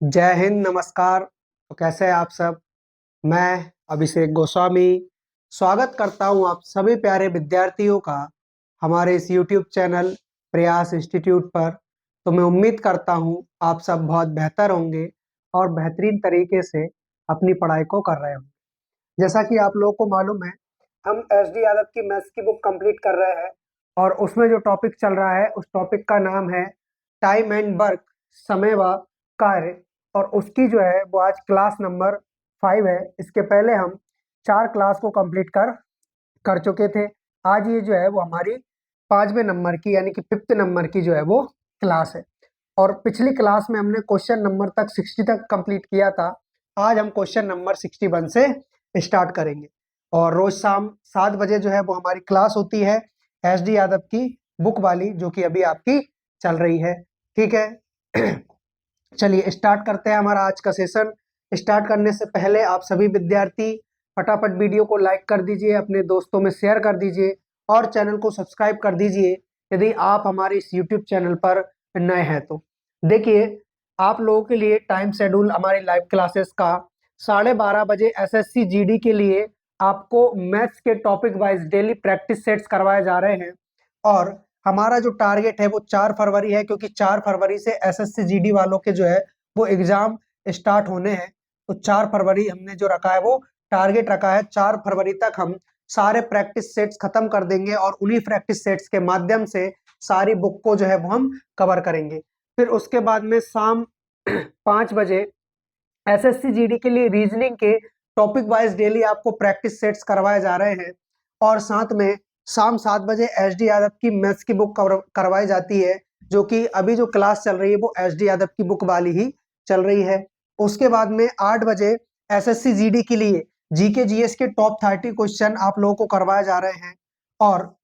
जय हिंद, नमस्कार। तो कैसे हैं आप सब। मैं अभिषेक गोस्वामी स्वागत करता हूं आप सभी प्यारे विद्यार्थियों का हमारे इस YouTube चैनल प्रयास इंस्टीट्यूट पर। तो मैं उम्मीद करता हूं आप सब बहुत बेहतर होंगे और बेहतरीन तरीके से अपनी पढ़ाई को कर रहे होंगे। जैसा कि आप लोगों को मालूम है, हम SD यादव की मैथ्स की बुक कंप्लीट कर रहे हैं और उसमें जो टॉपिक चल रहा है उस टॉपिक का नाम है टाइम एंड वर्क, समय व कार्य। और उसकी जो है वो आज क्लास नंबर 5 है। इसके पहले हम 4 क्लास को कंप्लीट कर कर चुके थे। आज ये जो है वो हमारी 5वें नंबर की यानी कि 5th नंबर की जो है वो क्लास है। और पिछली क्लास में हमने क्वेश्चन नंबर तक 60 तक कंप्लीट किया था। आज हम क्वेश्चन नंबर 61 से स्टार्ट करेंगे। और रोज शाम 7 बजे जो है वो हमारी क्लास होती है SD यादव की बुक वाली, जो कि अभी आपकी चल रही है। ठीक है। चलिए स्टार्ट करते हैं हमारा आज का सेशन। स्टार्ट करने से पहले आप सभी विद्यार्थी फटाफट वीडियो को लाइक कर दीजिए, अपने दोस्तों में शेयर कर दीजिए और चैनल को सब्सक्राइब कर दीजिए यदि आप हमारे इस यूट्यूब चैनल पर नए हैं तो। देखिए, आप लोगों के लिए टाइम शेड्यूल हमारी लाइव क्लासेस का 12:30 बजे SSC GD के लिए आपको मैथ्स के topic wise daily practice sets करवाए जा रहे हैं। और हमारा जो टारगेट है वो 4 फरवरी है, क्योंकि 4 फरवरी से SSC GD वालों के जो है वो एग्जाम स्टार्ट होने हैं। तो 4 फरवरी हमने जो रखा है वो टारगेट रखा है। 4 फरवरी तक हम सारे प्रैक्टिस सेट्स खत्म कर देंगे और उन्हीं प्रैक्टिस सेट्स के माध्यम से सारी बुक को जो है वो हम कवर करेंगे। फिर उसके बाद में शाम 5 बजे SSC GD के लिए रीजनिंग के टॉपिक वाइज डेली आपको प्रैक्टिस सेट्स करवाए जा रहे हैं। और साथ में शाम 7 बजे SD यादव की मैथ्स की बुक करवाई जाती है, जो कि अभी जो क्लास चल रही है वो SD यादव की बुक वाली ही चल रही है। उसके बाद में 8 बजे SSC GD के लिए GK GS के टॉप 30 क्वेश्चन आप लोगों को करवाए जा रहे हैं। और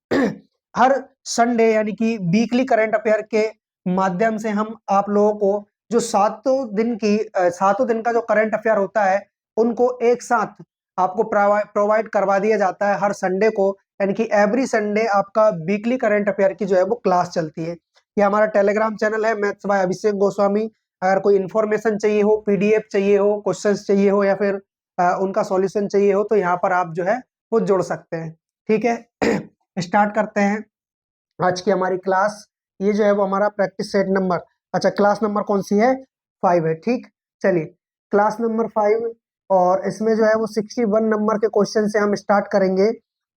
हर संडे यानी कि वीकली करंट अफेयर के माध्यम से हम आप लोगों को जो 7 दिन का जो करंट अफेयर होता है उनको एक साथ आपको प्रोवाइड करवा दिया जाता है हर संडे को। यानी कि एवरी संडे आपका वीकली करंट अफेयर की जो है वो क्लास चलती है। ये हमारा टेलीग्राम चैनल है मैथ्स बाय अभिषेक गोस्वामी। अगर कोई इन्फॉर्मेशन चाहिए हो, PDF चाहिए हो, क्वेश्चंस चाहिए हो या फिर उनका सॉल्यूशन चाहिए हो तो यहाँ पर आप जो है वो जुड़ सकते हैं। ठीक है। स्टार्ट करते हैं आज की हमारी क्लास। ये जो है वो हमारा प्रैक्टिस सेट नंबर, अच्छा क्लास नंबर कौन सी है, 5 है। ठीक, चलिए क्लास नंबर 5। और इसमें जो है वो 61 नंबर के क्वेश्चन से हम स्टार्ट करेंगे।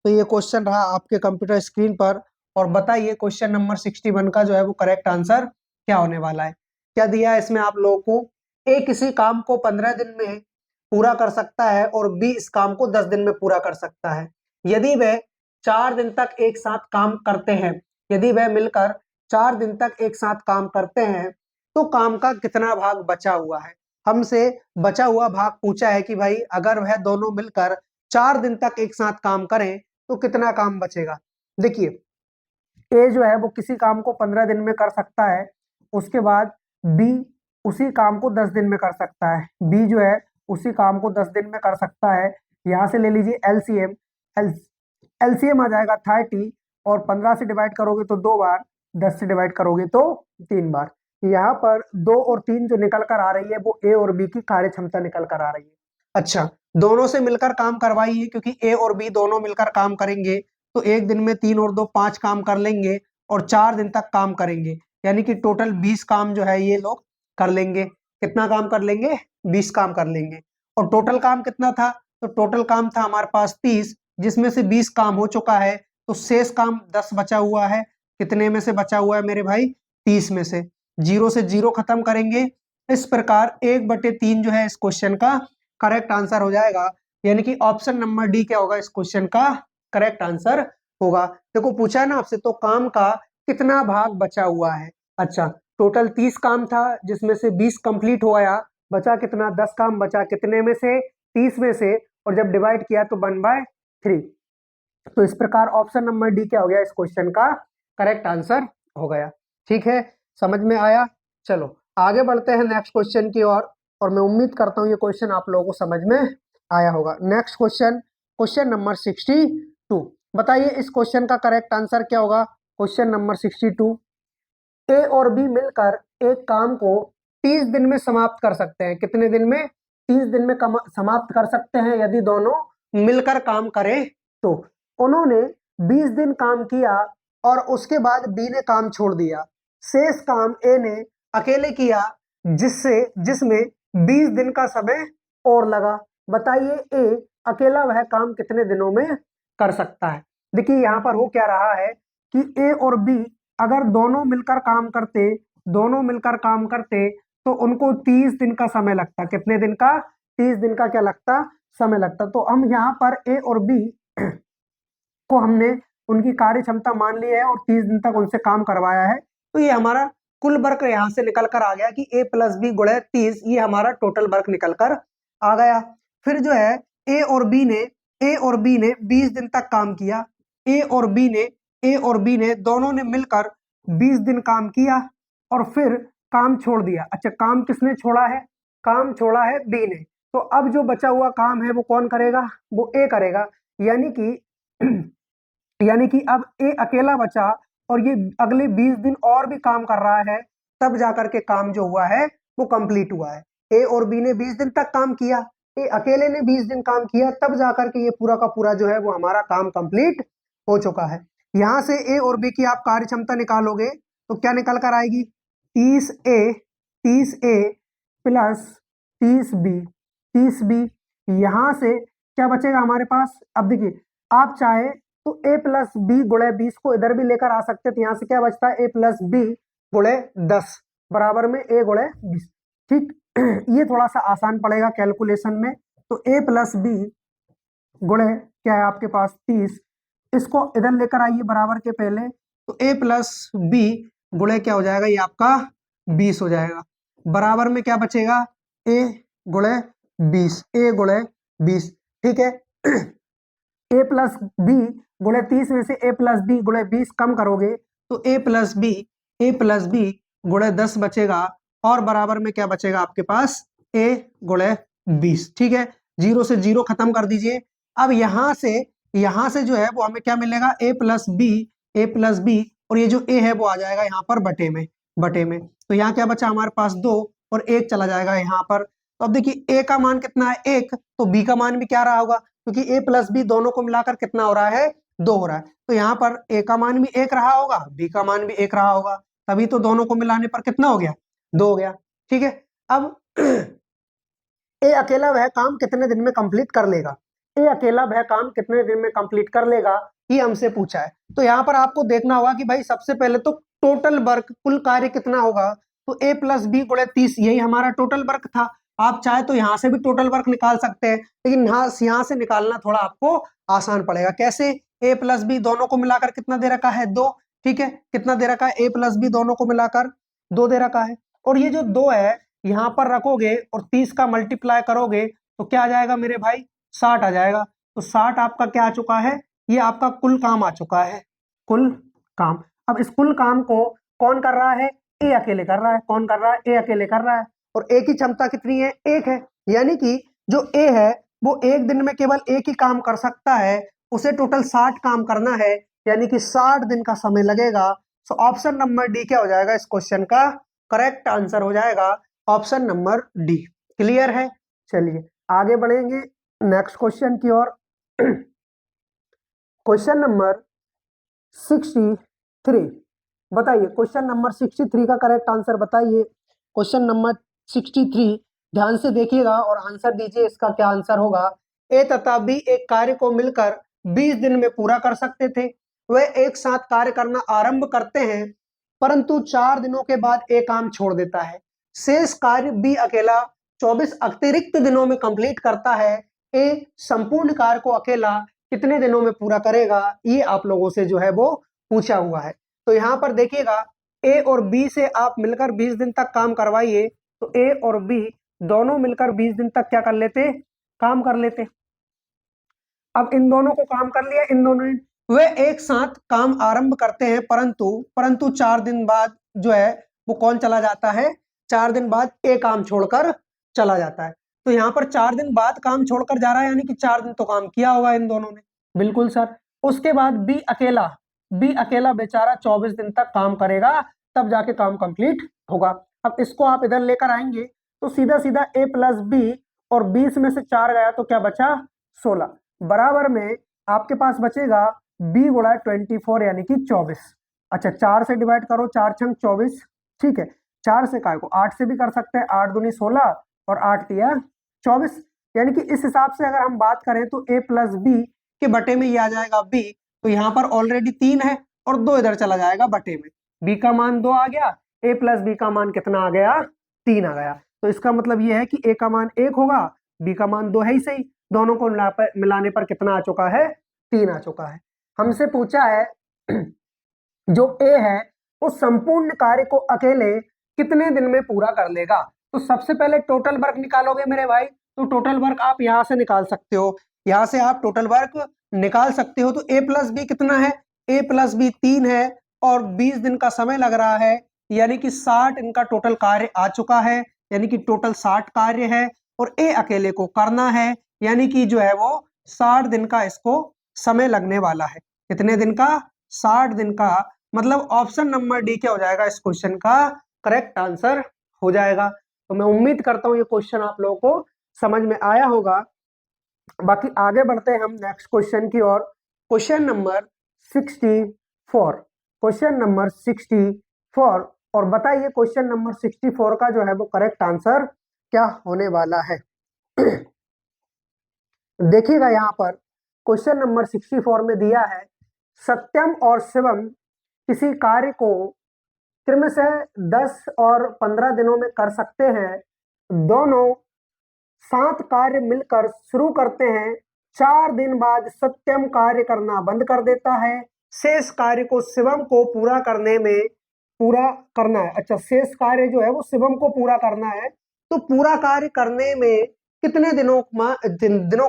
तो ये क्वेश्चन रहा आपके कंप्यूटर स्क्रीन पर। और बताइए क्वेश्चन नंबर 61 का जो है वो करेक्ट आंसर क्या होने वाला है। क्या दिया है इसमें आप लोगों को, A किसी काम को 15 दिन में पूरा कर सकता है और B इस काम को 10 दिन में पूरा कर सकता है। यदि वह 4 दिन तक एक साथ काम करते हैं, यदि वह मिलकर 4 दिन तक एक साथ काम करते हैं तो काम का कितना भाग बचा हुआ है। हमसे बचा हुआ भाग पूछा है कि भाई अगर वह दोनों मिलकर 4 दिन तक एक साथ काम करें तो कितना काम बचेगा। देखिए, ए जो है वो किसी काम को 15 दिन में कर सकता है, उसके बाद बी उसी काम को 10 दिन में कर सकता है, बी जो है उसी काम को 10 दिन में कर सकता है। यहाँ से ले लीजिए LCM। LCM आ जाएगा 30 और 15 से डिवाइड करोगे तो 2 बार, 10 से डिवाइड करोगे तो 3 बार। यहाँ पर 2 और 3 जो निकल कर आ रही है वो ए और बी की कार्य क्षमता निकल कर आ रही है। अच्छा, दोनों से मिलकर काम करवाइए, क्योंकि ए और बी दोनों मिलकर काम करेंगे तो एक दिन में 3 और 2 5 काम कर लेंगे और 4 दिन तक काम करेंगे। यानी कि टोटल 20 काम जो है ये लोग कर लेंगे। कितना काम कर लेंगे, 20 काम कर लेंगे। और टोटल काम कितना था, तो टोटल काम था हमारे पास 30, जिसमें से 20 काम हो चुका है तो शेष काम 10 बचा हुआ है। कितने में से बचा हुआ है मेरे भाई, 30 में से। जीरो से जीरो खत्म करेंगे। इस प्रकार 1/3 जो है इस क्वेश्चन का करेक्ट आंसर हो जाएगा। यानी कि ऑप्शन नंबर डी क्या होगा इस क्वेश्चन का करेक्ट आंसर होगा। देखो पूछा है ना आपसे, तो काम का कितना भाग बचा हुआ है। अच्छा, टोटल 30 काम था जिसमें से 20 कंप्लीट हो गया, बचा कितना, 10 काम बचा। कितने में से, 30 में से। और जब डिवाइड किया तो 1/3। तो इस प्रकार ऑप्शन नंबर डी क्या हो गया इस क्वेश्चन का करेक्ट आंसर हो गया। ठीक है, समझ में आया। चलो आगे बढ़ते हैं नेक्स्ट क्वेश्चन की ओर। और मैं उम्मीद करता हूँ ये क्वेश्चन आप लोगों को समझ में आया होगा। Next question, question number 62। बताइए इस क्वेश्चन का करेक्ट आंसर क्या होगा। क्वेश्चन नंबर 62, ए और बी मिलकर एक काम को 30 दिन में समाप्त कर सकते हैं। कितने दिन में? 30 दिन में समाप्त कर सकते हैं यदि दोनों मिलकर काम करें तो। उन्होंने 20 दिन काम किया और उसके बाद बी ने काम छोड़ दिया। शेष काम ए ने अकेले किया जिसमें 20 दिन का समय और लगा। बताइए ए अकेला वह काम कितने दिनों में कर सकता है। देखिए यहाँ पर हो क्या रहा है कि ए और बी अगर दोनों मिलकर काम करते तो उनको 30 दिन का समय लगता। कितने दिन का? 30 दिन का क्या लगता? समय लगता। तो हम यहाँ पर ए और बी को हमने उनकी कार्य क्षमता मान ली है और 30 दिन तक उनसे काम करवाया है। तो ये हमारा कुल वर्क यहाँ से निकल कर आ गया कि a प्लस बी गुणे 30, ये हमारा टोटल वर्क निकल कर आ गया। फिर जो है ए और बी ने 20 दिन तक काम किया। ए और बी ने दोनों ने मिलकर 20 दिन काम किया और फिर काम छोड़ दिया। अच्छा, काम किसने छोड़ा है? काम छोड़ा है बी ने। तो अब जो बचा हुआ काम है वो कौन करेगा? वो ए करेगा। यानी कि अब ए अकेला बचा और ये अगले 20 दिन और भी काम कर रहा है, तब जाकर के काम जो हुआ है वो कंप्लीट हुआ है। ए और बी ने 20 दिन तक काम किया, ए अकेले ने 20 दिन काम किया, तब जाकर के ये पूरा का पूरा जो है वो हमारा काम कंप्लीट हो चुका है। यहां से ए और बी की आप कार्य क्षमता निकालोगे तो क्या निकल कर आएगी? 30 ए प्लस 30 बी। यहां से क्या बचेगा हमारे पास? अब देखिए, आप चाहे तो a प्लस बी गुणे 20 को इधर भी लेकर आ सकते थे। यहां से क्या बचता है? a प्लस बी गुणे 10 बराबर में a गुणे 20। ठीक, ये थोड़ा सा आसान पड़ेगा कैलकुलेशन में। तो a प्लस बी गुणे क्या है आपके पास? 30। इसको इधर लेकर आइए बराबर के पहले, तो a प्लस बी गुणे क्या हो जाएगा? ये आपका 20 हो जाएगा। बराबर में क्या बचेगा? a गुणे 20। ठीक है। a प्लस बी गुणे 30 में से a प्लस बी गुणे 20 कम करोगे तो a प्लस बी गुणे 10 बचेगा और बराबर में क्या बचेगा आपके पास? a गुणे 20। ठीक है, 0 से 0 खत्म कर दीजिए। अब यहां से जो है वो हमें क्या मिलेगा? a प्लस बी और ये जो a है वो आ जाएगा यहाँ पर बटे में। तो यहाँ क्या बचा हमारे पास? 2 और 1 चला जाएगा यहाँ पर। तो अब देखिए a का मान कितना है? 1। तो b का मान भी क्या रहा होगा? क्योंकि a प्लस बी दोनों को मिलाकर कितना हो रहा है? 2 हो रहा है। तो यहाँ पर a का मान भी 1 रहा होगा, b का मान भी 1 रहा होगा, तभी तो दोनों को मिलाने पर कितना हो गया? 2 हो गया। ठीक है, अब ए अकेला वह काम कितने दिन में कंप्लीट कर लेगा? ए अकेला वह काम कितने दिन में कंप्लीट कर लेगा, ये हमसे पूछा है। तो यहाँ पर आपको देखना होगा कि भाई सबसे पहले तो टोटल वर्क, कुल कार्य कितना होगा? तो a प्लस बी गुणे 30, यही हमारा टोटल वर्क था। आप चाहे तो यहाँ से भी टोटल वर्क निकाल सकते हैं, लेकिन यहाँ से निकालना थोड़ा आपको आसान पड़ेगा। कैसे? a प्लस बी दोनों को मिलाकर कितना दे रखा है? 2। ठीक है, कितना दे रखा है? a प्लस बी दोनों को मिलाकर 2 दे रखा है। और ये जो 2 है यहाँ पर रखोगे और 30 का मल्टीप्लाई करोगे तो क्या आ जाएगा मेरे भाई? 60 आ जाएगा। तो 60 आपका क्या आ चुका है? ये आपका कुल काम आ चुका है, कुल काम। अब इस कुल काम को कौन कर रहा है? ए अकेले कर रहा है। कौन कर रहा है? ए अकेले कर रहा है। और ए की क्षमता कितनी है? 1 है। यानी कि जो ए है वो एक दिन में केवल एक ही काम कर सकता है, उसे टोटल 60 काम करना है, यानी कि 60 दिन का समय लगेगा। सो ऑप्शन नंबर डी क्या हो जाएगा इस क्वेश्चन का? करेक्ट आंसर हो जाएगा ऑप्शन नंबर डी। क्लियर है? चलिए आगे बढ़ेंगे नेक्स्ट क्वेश्चन की ओर। क्वेश्चन नंबर 63, बताइए क्वेश्चन नंबर 63 का करेक्ट आंसर बताइए। क्वेश्चन नंबर 63 ध्यान से देखिएगा और आंसर दीजिए, इसका क्या आंसर होगा। ए तथा बी एक कार्य को मिलकर 20 दिन में पूरा कर सकते थे। वे एक साथ कार्य करना आरंभ करते हैं, परंतु 4 दिनों के बाद ए काम छोड़ देता है। शेष कार्य बी अकेला 24 अतिरिक्त दिनों में कंप्लीट करता है। ए संपूर्ण कार्य को अकेला कितने दिनों में पूरा करेगा, ये आप लोगों से जो है वो पूछा हुआ है। तो यहाँ पर देखिएगा, ए और बी से आप मिलकर 20 दिन तक काम करवाइए, तो ए और बी दोनों मिलकर 20 दिन तक क्या कर लेते? काम कर लेते। अब इन दोनों को काम कर लिया, इन दोनों ने, वे एक साथ काम आरंभ करते हैं, परंतु 4 दिन बाद जो है वो कौन चला जाता है? 4 दिन बाद ए काम छोड़कर चला जाता है। तो यहाँ पर 4 दिन बाद काम छोड़कर जा रहा है, यानी कि 4 दिन तो काम किया होगा इन दोनों ने। बिल्कुल सर। उसके बाद बी अकेला बेचारा 24 दिन तक काम करेगा, तब जाके काम कंप्लीट होगा। अब इसको आप इधर लेकर आएंगे तो सीधा सीधा a प्लस बी, और 20 में से 4 गया तो क्या बचा 16, बराबर में आपके पास बचेगा b गुणा 24 यानी कि 24। अच्छा 4 से डिवाइड करो, 4 छंग 24, ठीक है। 4 से काय को 8 से भी कर सकते हैं, 8 दूनी 16 और 8 तिया 24, यानी कि इस हिसाब से अगर हम बात करें तो a प्लस बी के बटे में ये आ जाएगा b, तो यहाँ पर ऑलरेडी 3 है और 2 इधर चला जाएगा बटे में, b का मान 2 आ गया, a प्लस बी का मान कितना आ गया 3 आ गया। तो इसका मतलब ये है कि a का मान 1 होगा, b का मान 2 है ही सही, दोनों को मिलाने पर कितना आ चुका है 3 आ चुका है। हमसे पूछा है जो a है वो संपूर्ण कार्य को अकेले कितने दिन में पूरा कर लेगा। तो सबसे पहले टोटल वर्क निकालोगे मेरे भाई, तो टोटल वर्क आप यहां से निकाल सकते हो, यहां से आप टोटल वर्क निकाल सकते हो। तो a प्लस बी कितना है, a प्लस बी 3 है और 20 दिन का समय लग रहा है, यानी कि 60 इनका टोटल कार्य आ चुका है, यानी कि टोटल 60 कार्य है और a अकेले को करना है, यानी कि जो है वो 60 दिन का इसको समय लगने वाला है। कितने दिन का 60 दिन का, मतलब ऑप्शन नंबर डी क्या हो जाएगा इस क्वेश्चन का करेक्ट आंसर हो जाएगा। तो मैं उम्मीद करता हूं ये क्वेश्चन आप लोगों को समझ में आया होगा। बाकी आगे बढ़ते हैं हम नेक्स्ट क्वेश्चन की ओर, क्वेश्चन नंबर 64, क्वेश्चन नंबर 64, और बताइए क्वेश्चन नंबर 64 का जो है वो करेक्ट आंसर क्या होने वाला है। देखिएगा यहाँ पर क्वेश्चन नंबर 64 में दिया है सत्यम और शिवम किसी कार्य को क्रमशः 10 और 15 दिनों में कर सकते हैं, दोनों 7 कार्य मिलकर शुरू करते हैं, 4 दिन बाद सत्यम कार्य करना बंद कर देता है, शेष कार्य को शिवम को पूरा करना है। अच्छा शेष कार्य जो है वो शिवम को पूरा करना है, तो पूरा कार्य करने में कितने दिनों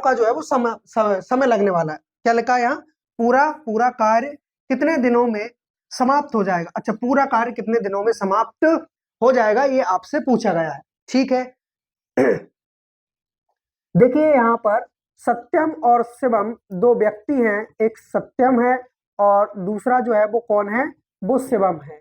का जो है वो समय लगने वाला है। क्या लिखा है यहाँ, पूरा कार्य कितने दिनों में समाप्त हो जाएगा। अच्छा पूरा कार्य कितने दिनों में समाप्त हो जाएगा ये आपसे पूछा गया है, ठीक है। देखिए यहाँ पर सत्यम और शिवम दो व्यक्ति हैं, एक सत्यम है और दूसरा जो है वो कौन है, वो शिवम है।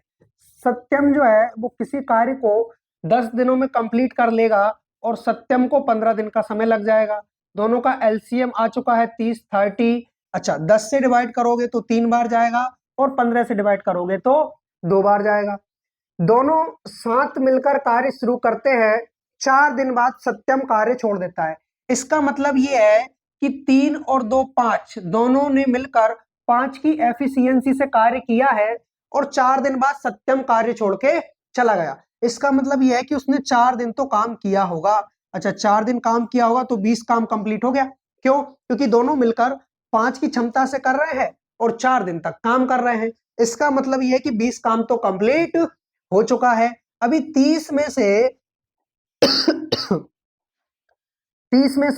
सत्यम जो है वो किसी कार्य को 10 दिनों में कंप्लीट कर लेगा और सत्यम को 15 दिन का समय लग जाएगा। दोनों का एलसीएम आ चुका है 30। अच्छा 10 से डिवाइड करोगे तो 3 बार जाएगा और 15 से डिवाइड करोगे तो 2 बार जाएगा। दोनों साथ मिलकर कार्य शुरू करते हैं, 4 दिन बाद सत्यम कार्य छोड़ देता है। इसका मतलब ये है कि 3 और 2 5, दोनों ने मिलकर 5 की एफिशिएंसी से कार्य किया है और 4 दिन बाद सत्यम कार्य छोड़ के चला गया। इसका मतलब ये है कि उसने 4 दिन तो काम किया होगा। अच्छा 4 दिन काम किया होगा तो 20 काम कंप्लीट हो गया। क्यों, क्योंकि दोनों मिलकर 5 की क्षमता से कर रहे हैं और 4 दिन तक काम कर रहे हैं। इसका मतलब ये है कि 20 काम तो कंप्लीट हो चुका है। अभी 30 में से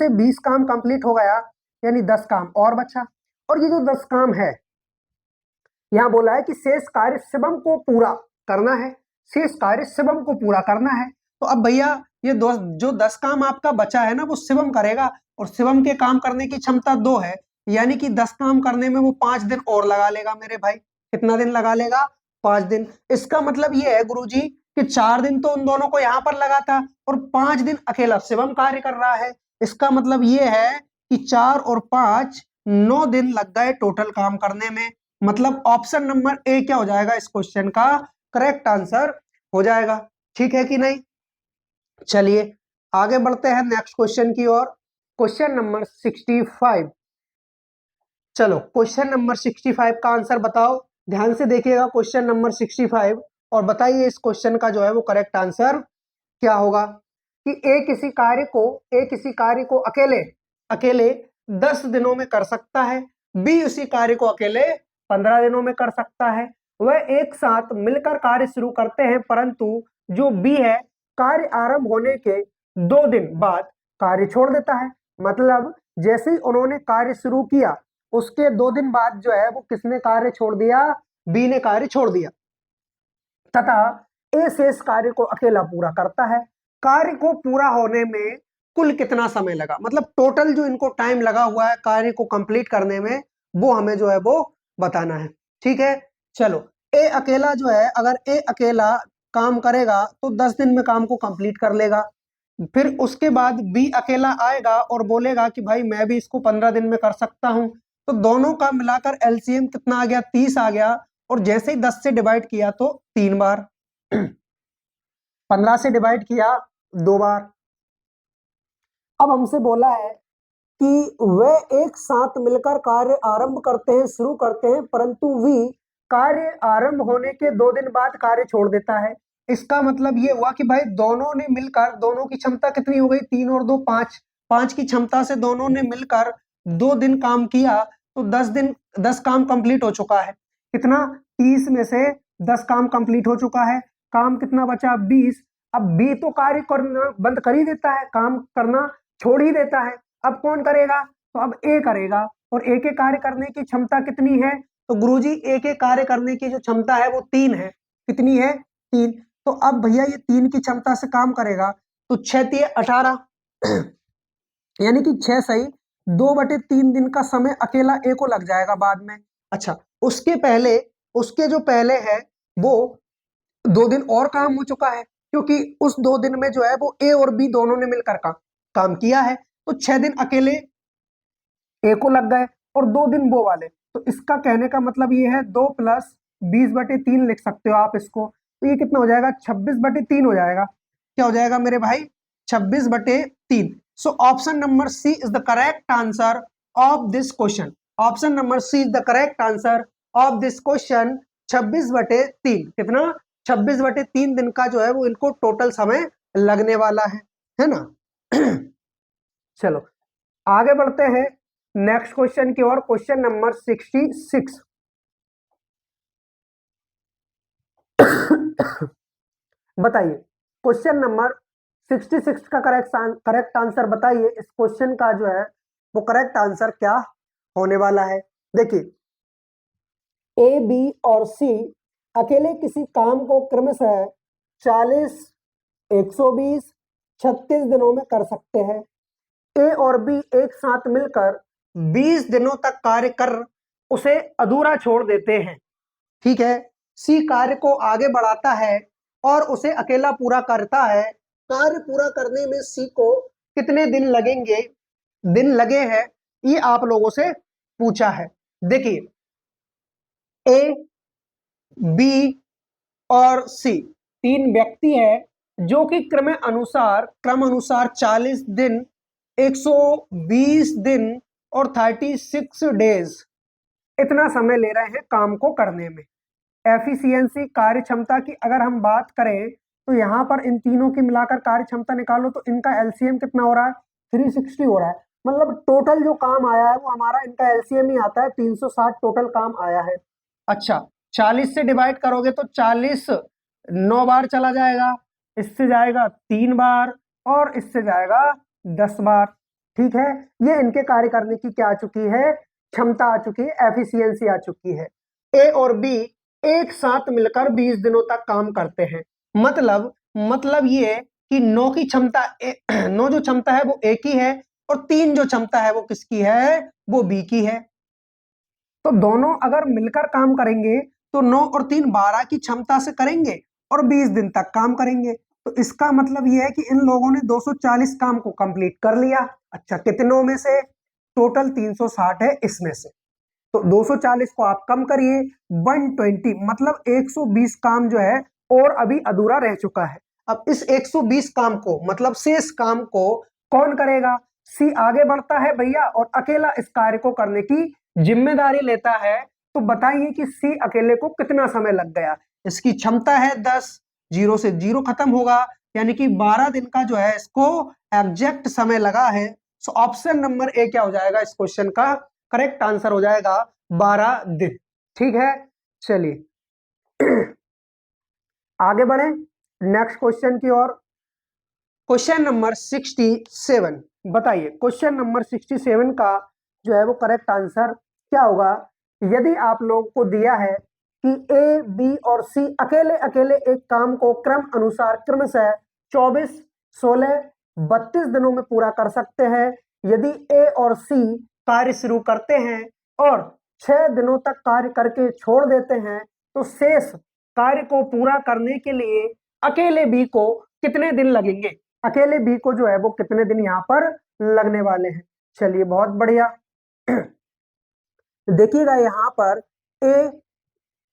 20 काम कंप्लीट हो गया, यानी 10 काम और बचा। और ये जो 10 काम है यहां बोला है कि शेष कार्य शिवम को पूरा करना है, शेष कार्य शिवम को पूरा करना है। तो अब भैया ये जो 10 काम आपका बचा है ना वो शिवम करेगा, और शिवम के काम करने की क्षमता 2 है, यानी कि 10 काम करने में वो 5 दिन और लगा लेगा मेरे भाई। कितना दिन लगा लेगा, 5 दिन। इसका मतलब ये है गुरुजी कि 4 दिन तो उन दोनों को यहाँ पर लगा था और 5 दिन अकेला शिवम कार्य कर रहा है। इसका मतलब ये है कि 4 और 5 9 दिन लग गए टोटल काम करने में। मतलब ऑप्शन नंबर ए क्या हो जाएगा इस क्वेश्चन का करेक्ट आंसर हो जाएगा, ठीक है कि नहीं। चलिए आगे बढ़ते हैं नेक्स्ट क्वेश्चन की ओर, क्वेश्चन नंबर 65। चलो क्वेश्चन नंबर 65 का आंसर बताओ, ध्यान से देखिएगा क्वेश्चन नंबर 65 और बताइए इस क्वेश्चन का जो है वो करेक्ट आंसर क्या होगा। कि ए किसी कार्य को अकेले अकेले 10 दिनों में कर सकता है, बी उसी कार्य को अकेले 15 दिनों में कर सकता है। वह एक साथ मिलकर कार्य शुरू करते हैं, परंतु जो बी है कार्य आरंभ होने के 2 दिन बाद कार्य छोड़ देता है। मतलब जैसे ही उन्होंने कार्य शुरू किया उसके 2 दिन बाद जो है वो किसने कार्य छोड़ दिया, बी ने कार्य छोड़ दिया, तथा ए शेष कार्य को अकेला पूरा करता है। कार्य को पूरा होने में कुल कितना समय लगा, मतलब टोटल जो इनको टाइम लगा हुआ है कार्य को कंप्लीट करने में, वो हमें जो है वो बताना है, ठीक है। चलो ए अकेला जो है, अगर ए अकेला काम करेगा तो 10 दिन में काम को कंप्लीट कर लेगा। फिर उसके बाद बी अकेला आएगा और बोलेगा कि भाई मैं भी इसको 15 दिन में कर सकता हूं। तो दोनों का मिलाकर एलसीएम कितना आ गया, 30 आ गया। और जैसे ही 10 से डिवाइड किया तो 3 बार, 15 से डिवाइड किया 2 बार। अब हमसे बोला है कि वे एक साथ मिलकर कार्य आरंभ करते हैं, शुरू करते हैं, परंतु वी कार्य आरंभ होने के 2 दिन बाद कार्य छोड़ देता है। इसका मतलब ये हुआ कि भाई दोनों ने मिलकर, दोनों की क्षमता कितनी हो गई, 3 और 2 5, 5 की क्षमता से दोनों ने मिलकर 2 दिन काम किया तो 10 दिन, 10 काम कंप्लीट हो चुका है। कितना, 30 में से 10 काम कंप्लीट हो चुका है। काम कितना बचा, 20। अब बी तो कार्य करना बंद कर ही देता है, काम करना छोड़ ही देता है। अब कौन करेगा, तो अब ए करेगा। और ए के कार्य करने की क्षमता कितनी है, तो गुरुजी ए के कार्य करने की जो क्षमता है वो 3 है। कितनी है, 3। तो अब भैया ये 3 की क्षमता से काम करेगा तो 6 18, यानी कि 6 सही 2/3 दिन का समय अकेला ए को लग जाएगा बाद में। अच्छा, उसके पहले, उसके जो पहले है वो 2 दिन और काम हो चुका है, क्योंकि उस 2 दिन में जो है वो ए और बी दोनों ने मिलकर काम किया है। तो 6 दिन अकेले ए को लग गए और 2 दिन वो वाले। तो इसका कहने का मतलब ये है 2 + 20/3 लिख सकते हो आप इसको। तो ये कितना हो जाएगा, 26/3 हो जाएगा। क्या हो जाएगा मेरे भाई, 26/3। So option number C is the correct answer of this question. Option number C is the correct answer of this question. 26/3 कितना, 26/3 दिन का जो है वो इनको टोटल समय लगने वाला है ना। चलो आगे बढ़ते हैं नेक्स्ट क्वेश्चन की ओर। Question number 66। बताइए क्वेश्चन नंबर 66 का करेक्ट आंसर बताइए। इस क्वेश्चन का जो है वो करेक्ट आंसर क्या होने वाला है। देखिए, ए, बी और सी अकेले किसी काम को क्रमशः 40, 120, 36 दिनों में कर सकते हैं। ए और बी एक साथ मिलकर 20 दिनों तक कार्य कर उसे अधूरा छोड़ देते हैं। ठीक है, सी कार्य को आगे बढ़ाता है और उसे अकेला पूरा करता है। कार्य पूरा करने में सी को कितने दिन लगेंगे, दिन लगे हैं, ये आप लोगों से पूछा है। देखिए, ए, बी और सी 3 व्यक्ति हैं जो कि क्रम अनुसार 40 दिन, 120 दिन और 36 डेज इतना समय ले रहे हैं काम को करने में। एफिशिएंसी, कार्य क्षमता की अगर हम बात करें तो यहाँ पर इन तीनों की मिलाकर कार्य क्षमता निकालो तो इनका एलसीएम कितना हो रहा है, 360 हो रहा है। मतलब टोटल जो काम आया है वो हमारा इनका एलसीएम ही आता है, 360 टोटल काम आया है। अच्छा, 40 से डिवाइड करोगे तो 40 9 बार चला जाएगा, इससे जाएगा 3 बार और इससे जाएगा 10 बार। ठीक है, ये इनके कार्य करने की क्या आ चुकी है, क्षमता आ चुकी है, एफिशिएंसी आ चुकी है। ए और बी एक साथ मिलकर 20 दिनों तक काम करते हैं। मतलब ये कि 9 की क्षमता 9 जो क्षमता है वो ए की है और 3 जो क्षमता है वो किसकी है, वो बी की है। तो दोनों अगर मिलकर काम करेंगे तो 9 और 3 12 की क्षमता से करेंगे और 20 दिन तक काम करेंगे। तो इसका मतलब यह है कि इन लोगों ने 240 काम को कंप्लीट कर लिया। अच्छा, कितनों में से, टोटल 360 है इसमें से। तो 240 को आप कम करिए, 120 मतलब 120 काम जो है और अभी अधूरा रह चुका है। अब इस 120 काम को, मतलब शेष काम को कौन करेगा, सी आगे बढ़ता है भैया और अकेला इस कार्य को करने की जिम्मेदारी लेता है। तो बताइए कि सी अकेले को कितना समय लग गया। इसकी क्षमता है 10, 0 से 0 खत्म होगा, यानी कि 12 दिन का जो है इसको एग्जैक्ट समय लगा है। सो ऑप्शन नंबर ए क्या हो जाएगा, इस क्वेश्चन का करेक्ट आंसर हो जाएगा 12 दिन। ठीक है, चलिए आगे बढ़े नेक्स्ट क्वेश्चन की ओर। क्वेश्चन नंबर 67 बताइए, क्वेश्चन नंबर 67 का जो है वो करेक्ट आंसर क्या होगा। यदि आप लोग को दिया है कि ए, बी और सी अकेले अकेले एक काम को क्रमशः 24, 16, 32 दिनों में पूरा कर सकते हैं। यदि ए और सी कार्य शुरू करते हैं और 6 दिनों तक कार्य करके छोड़ देते हैं तो शेष कार्य को पूरा करने के लिए अकेले बी को कितने दिन लगेंगे, अकेले बी को जो है वो कितने दिन यहाँ पर लगने वाले हैं। चलिए बहुत बढ़िया। देखिएगा यहाँ पर ए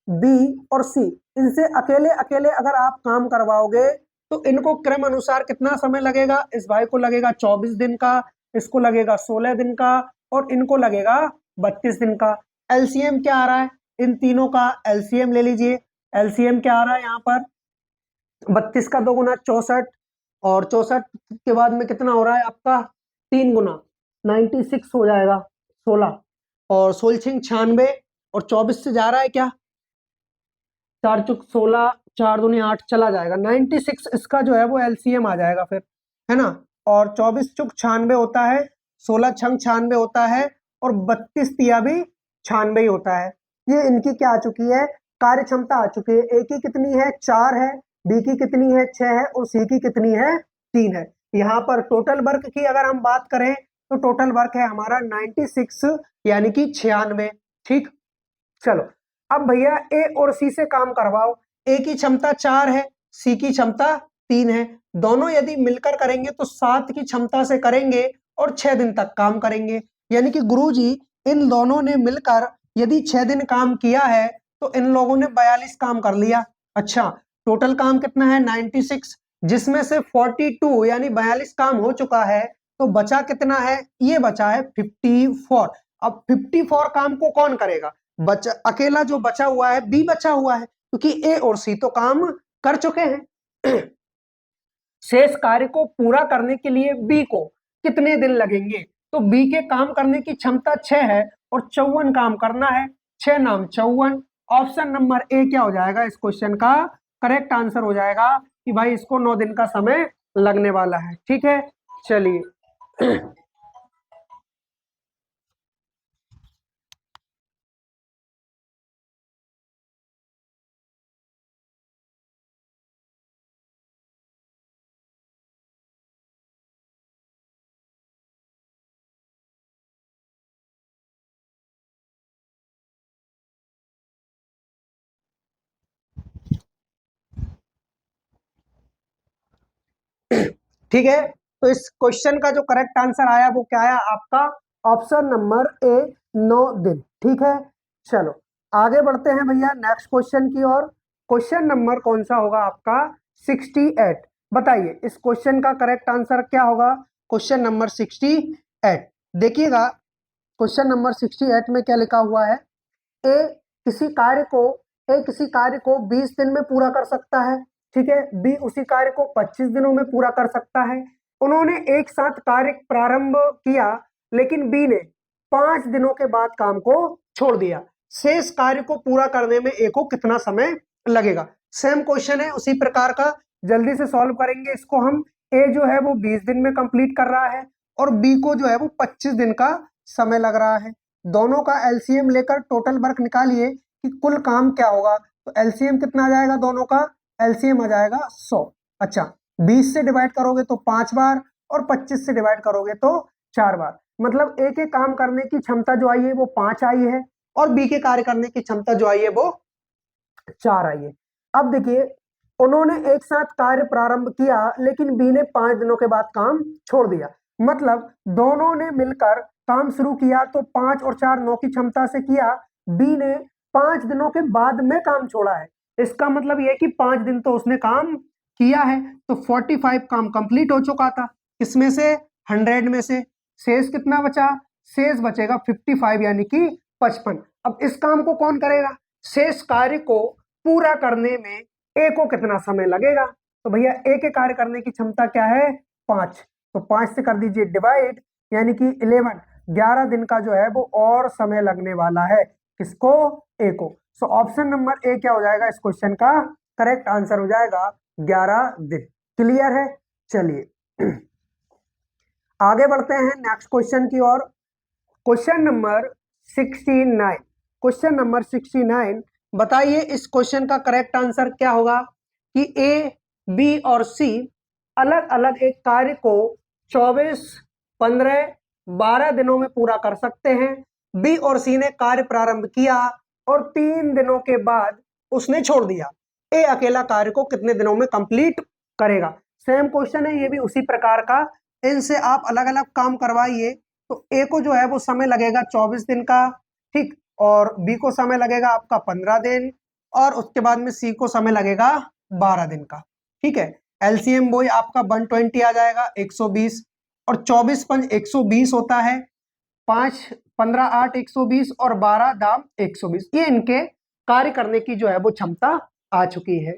बी और सी, इनसे अकेले अकेले अगर आप काम करवाओगे तो इनको क्रम अनुसार कितना समय लगेगा, इस भाई को लगेगा 24 दिन का, इसको लगेगा 16 दिन का, और इनको लगेगा 32 दिन का। एलसीएम क्या आ रहा है, इन तीनों का एलसीएम ले लीजिए। एलसीएम क्या आ रहा है यहाँ पर, 32 का 2 गुना 64, और 64 के बाद में कितना हो रहा है आपका 3 गुना 96 हो जाएगा 16, और 16 96, और 24 से जा रहा है क्या, 4 चुक 16, 4 दूनी 8 चला जाएगा, 96 इसका जो है वो एलसीएम आ जाएगा फिर, है ना। और 24 चुक 96 होता है, 16 छंग 96 होता है, और 32 तिया भी 96 ही होता है। ये इनकी क्या आ चुकी है, कार्य क्षमता आ चुकी है। ए की कितनी है 4 है, बी की कितनी है 6 है, और सी की कितनी है 3 है। यहाँ पर टोटल वर्क की अगर हम बात करें तो टोटल वर्क है हमारा 96 यानी कि 96। ठीक, चलो अब भैया ए और सी से काम करवाओ। ए की क्षमता 4 है, सी की क्षमता 3 है, दोनों यदि मिलकर करेंगे तो 7 की क्षमता से करेंगे और 6 दिन तक काम करेंगे। यानी कि गुरुजी इन दोनों ने मिलकर यदि 6 दिन काम किया है तो इन लोगों ने 42 काम कर लिया। अच्छा, टोटल काम कितना है 96, जिसमें से 42 यानी 42 काम हो चुका है, तो बचा कितना है, ये बचा है 54। अब 54 काम को कौन करेगा, बचा अकेला जो बचा हुआ है बी बचा हुआ है, क्योंकि ए और सी तो काम कर चुके हैं। शेष कार्य को पूरा करने के लिए बी को कितने दिन लगेंगे, तो बी के काम करने की क्षमता 6 है और 54 काम करना है, 6 नाम 54। ऑप्शन नंबर ए क्या हो जाएगा इस क्वेश्चन का करेक्ट आंसर हो जाएगा कि भाई इसको 9 दिन का समय लगने वाला है। ठीक है, चलिए। ठीक है, तो इस क्वेश्चन का जो करेक्ट आंसर आया वो क्या आया आपका, ऑप्शन नंबर ए 9 दिन। ठीक है, चलो आगे बढ़ते हैं भैया नेक्स्ट क्वेश्चन की ओर। क्वेश्चन नंबर कौन सा होगा आपका 68। बताइए इस क्वेश्चन का करेक्ट आंसर क्या होगा, क्वेश्चन नंबर 68। देखिएगा क्वेश्चन नंबर 68 में क्या लिखा हुआ है, ए किसी कार्य को ए किसी कार्य को 20 दिन में पूरा कर सकता है। ठीक है, बी उसी कार्य को 25 दिनों में पूरा कर सकता है। उन्होंने एक साथ कार्य प्रारंभ किया, लेकिन बी ने 5 दिनों के बाद काम को छोड़ दिया। शेष कार्य को पूरा करने में ए को कितना समय लगेगा। सेम क्वेश्चन है उसी प्रकार का, जल्दी से सॉल्व करेंगे इसको हम। ए जो है वो 20 दिन में कंप्लीट कर रहा है और बी को जो है वो 25 दिन का समय लग रहा है। दोनों का एलसीएम लेकर टोटल वर्क निकालिए कि कुल काम क्या होगा, तो एलसीएम कितना आ जाएगा, दोनों का एलसीएम आ जाएगा 100। अच्छा, 20 से डिवाइड करोगे तो 5 बार और 25 से डिवाइड करोगे तो 4 बार, मतलब ए के काम करने की क्षमता जो आई है वो 5 आई है और बी के कार्य करने की क्षमता जो आई है वो 4 आई है। अब देखिए उन्होंने एक साथ कार्य प्रारंभ किया, लेकिन बी ने 5 दिनों के बाद काम छोड़ दिया। मतलब दोनों ने मिलकर काम शुरू किया तो 5 और 4 9 की क्षमता से किया, बी ने 5 दिनों के बाद में काम छोड़ा है। इसका मतलब यह कि 5 दिन तो उसने काम किया है, तो 45 काम कंप्लीट हो चुका था। इसमें से 100 में से शेष कितना बचा, शेष बचेगा 55 यानी कि 55। अब इस काम को कौन करेगा, शेष कार्य को पूरा करने में ए को कितना समय लगेगा, तो भैया ए के कार्य करने की क्षमता क्या है 5, तो 5 से कर दीजिए डिवाइड, यानी कि 11 दिन का जो है वो और समय लगने वाला है किसको, ए को। सो ऑप्शन नंबर ए क्या हो जाएगा इस क्वेश्चन का करेक्ट आंसर हो जाएगा 11 दिन। क्लियर है, चलिए आगे बढ़ते हैं नेक्स्ट क्वेश्चन की ओर। Question number 69। क्वेश्चन नंबर 69, बताइए इस क्वेश्चन का करेक्ट आंसर क्या होगा कि ए बी और सी अलग अलग एक कार्य को 24 15 12 दिनों में पूरा कर सकते हैं। बी और सी ने कार्य प्रारंभ किया और 3 दिनों के बाद उसने छोड़ दिया। ए अकेला कार्य को कितने दिनों में कंप्लीट करेगा। सेम क्वेश्चन है, ये भी उसी प्रकार का। इनसे आप अलग अलग काम करवाइए। तो ए को जो है वो समय लगेगा 24 दिन का, ठीक, और बी को समय लगेगा आपका 15 दिन, और उसके बाद में सी को समय लगेगा 12 दिन का, ठीक है। एलसीएम वही आपका 120 आ जाएगा, 120, और 24 पंच 120 होता है, 5 15 8 120 और 12 दाम 120। ये इनके कार्य करने की जो है वो क्षमता आ चुकी है।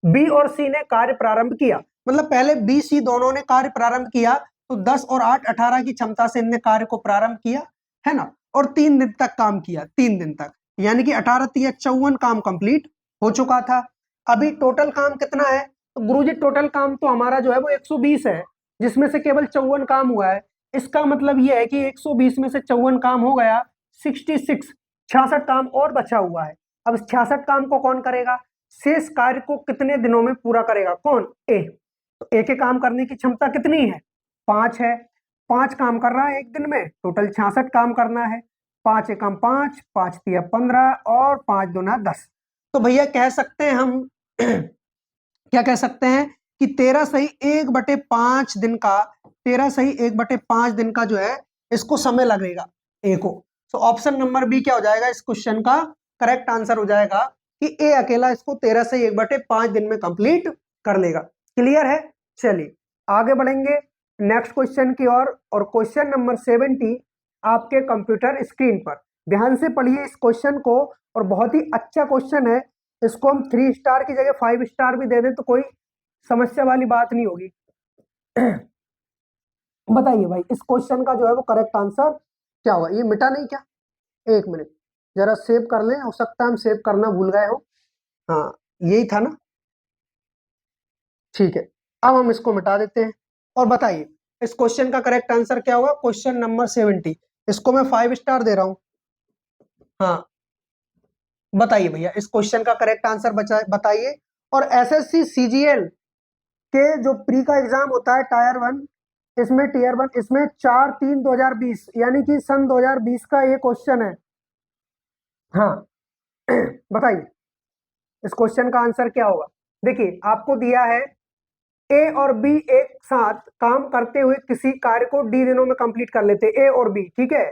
बी और सी ने कार्य प्रारंभ किया, मतलब पहले बी सी दोनों ने कार्य प्रारंभ किया, तो 10 और 8 18 की क्षमता से इनने कार्य को प्रारंभ किया, है ना, और 3 दिन तक काम किया, 3 दिन तक, यानी कि 18 3 54 काम कंप्लीट हो चुका था। अभी टोटल काम कितना है, तो गुरुजी टोटल काम तो हमारा जो है वो 120 है, जिसमें से केवल 54 काम हुआ है। इसका मतलब यह है कि 120 में से 54 काम हो गया, 66 66 काम और बचा हुआ है। अब इस 66 काम को कौन करेगा, शेष कार्य को कितने दिनों में पूरा करेगा, कौन, ए। तो ए के काम करने की क्षमता कितनी है, 5 है, 5 काम कर रहा है एक दिन में, टोटल 66 काम करना है। 5 एकम 5, 5 तिया 15 और 5 दूना 10। तो भैया कह सकते हैं हम क्या कह सकते हैं कि 13 सही 1/5 दिन का, 13 सही 1/5 दिन का जो है इसको समय लगेगा ए को। तो ऑप्शन नंबर बी क्या हो जाएगा, इस क्वेश्चन का करेक्ट आंसर हो जाएगा कि ए अकेला इसको 13 से 1/5 दिन में कंप्लीट कर लेगा। क्लियर है। चलिए आगे बढ़ेंगे नेक्स्ट क्वेश्चन की ओर, और क्वेश्चन नंबर 70 आपके कंप्यूटर स्क्रीन पर। ध्यान से पढ़िए इस क्वेश्चन को, और बहुत ही अच्छा क्वेश्चन है। इसको हम 3 स्टार की जगह 5 स्टार भी दे दें तो कोई समस्या वाली बात नहीं होगी। बताइए भाई इस क्वेश्चन का जो है वो करेक्ट आंसर क्या होगा। ये मिटा नहीं क्या, एक मिनट जरा सेव कर लें, हो सकता है हम सेव करना भूल गए हो। हाँ यही था ना, ठीक है। अब हम इसको मिटा देते हैं, और बताइए इस क्वेश्चन का करेक्ट आंसर क्या होगा। क्वेश्चन नंबर 70, इसको मैं 5 स्टार दे रहा हूं। हाँ बताइए भैया इस क्वेश्चन का करेक्ट आंसर बताइए। और एसएससी सीजीएल के जो प्री का एग्जाम होता है टायर 1, इसमें टीयर 1, इसमें 4/3/2020 यानी कि सन 2020 का ये क्वेश्चन है। हाँ बताइए इस क्वेश्चन का आंसर क्या होगा। देखिए आपको दिया है ए और बी एक साथ काम करते हुए किसी कार्य को डी दिनों में कंप्लीट कर लेते, ए और बी, ठीक है।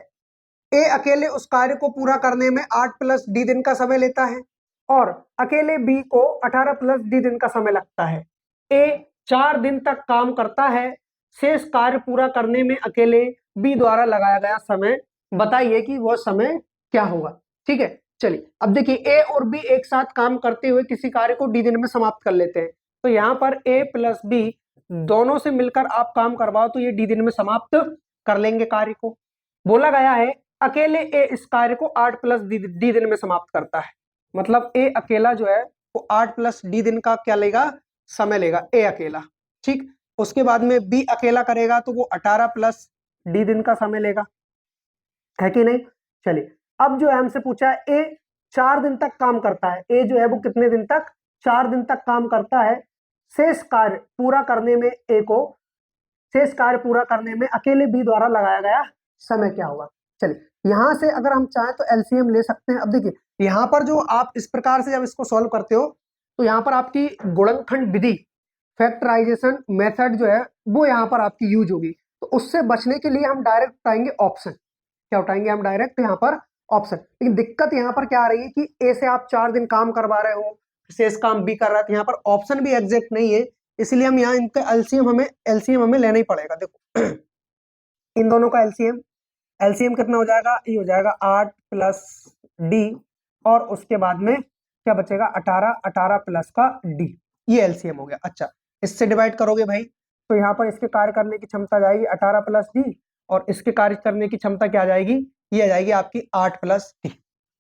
ए अकेले उस कार्य को पूरा करने में 8 + डी दिन का समय लेता है, और अकेले बी को 18 + डी दिन का समय लगता है। ए 4 दिन तक काम करता है, शेष कार्य पूरा करने में अकेले बी द्वारा लगाया गया समय बताइए कि वह समय क्या होगा। ठीक है चलिए अब देखिए ए और बी एक साथ काम करते हुए किसी कार्य को डी दिन में समाप्त कर लेते हैं। तो यहाँ पर ए + बी दोनों से मिलकर आप काम करवाओ तो ये डी दिन में समाप्त कर लेंगे कार्य को। बोला गया है अकेले ए इस कार्य को 8 + डी दिन में समाप्त करता है, मतलब ए अकेला जो है वो 8 + डी दिन का क्या लेगा, समय लेगा, ए अकेला। ठीक, उसके बाद में बी अकेला करेगा तो वो 18 + डी दिन का समय लेगा, है कि नहीं। चलिए अब जो है हमसे पूछा है ए 4 दिन तक काम करता है, ए जो है वो कितने दिन तक, 4 दिन तक काम करता है। शेष कार्य पूरा करने में ए को, शेष कार्य पूरा करने में अकेले बी द्वारा लगाया गया समय क्या होगा। चलिए यहां से अगर हम चाहें तो एलसीएम ले सकते हैं। अब देखिए यहां पर जो आप इस प्रकार से जब इसको सॉल्व करते हो तो यहां पर आपकी गुणनखंड विधि, फैक्टराइजेशन मेथड जो है वो यहां पर आपकी यूज होगी। तो उससे बचने के लिए हम डायरेक्ट उठाएंगे ऑप्शन। क्या उठाएंगे हम डायरेक्ट यहाँ पर, ऑप्शन। लेकिन दिक्कत यहाँ पर क्या आ रही है कि ए से आप 4 दिन काम करवा रहे हो, शेष काम बी कर रहा है, तो यहाँ पर ऑप्शन भी एग्जैक्ट नहीं है, इसलिए हम यहाँ इनका एलसीएम हमें लेना ही पड़ेगा। देखो इन दोनों का एलसीएम कितना हो जाएगा, ये हो जाएगा 8 + डी, और उसके बाद में क्या बचेगा 18, 18 प्लस का डी, ये एलसीएम हो गया। अच्छा इससे डिवाइड करोगे भाई तो यहाँ पर इसके कार्य करने की क्षमता जाएगी 18 + डी, और इसके कार्य करने की क्षमता क्या आ जाएगी, ये आ जाएगी आपकी 8 + डी।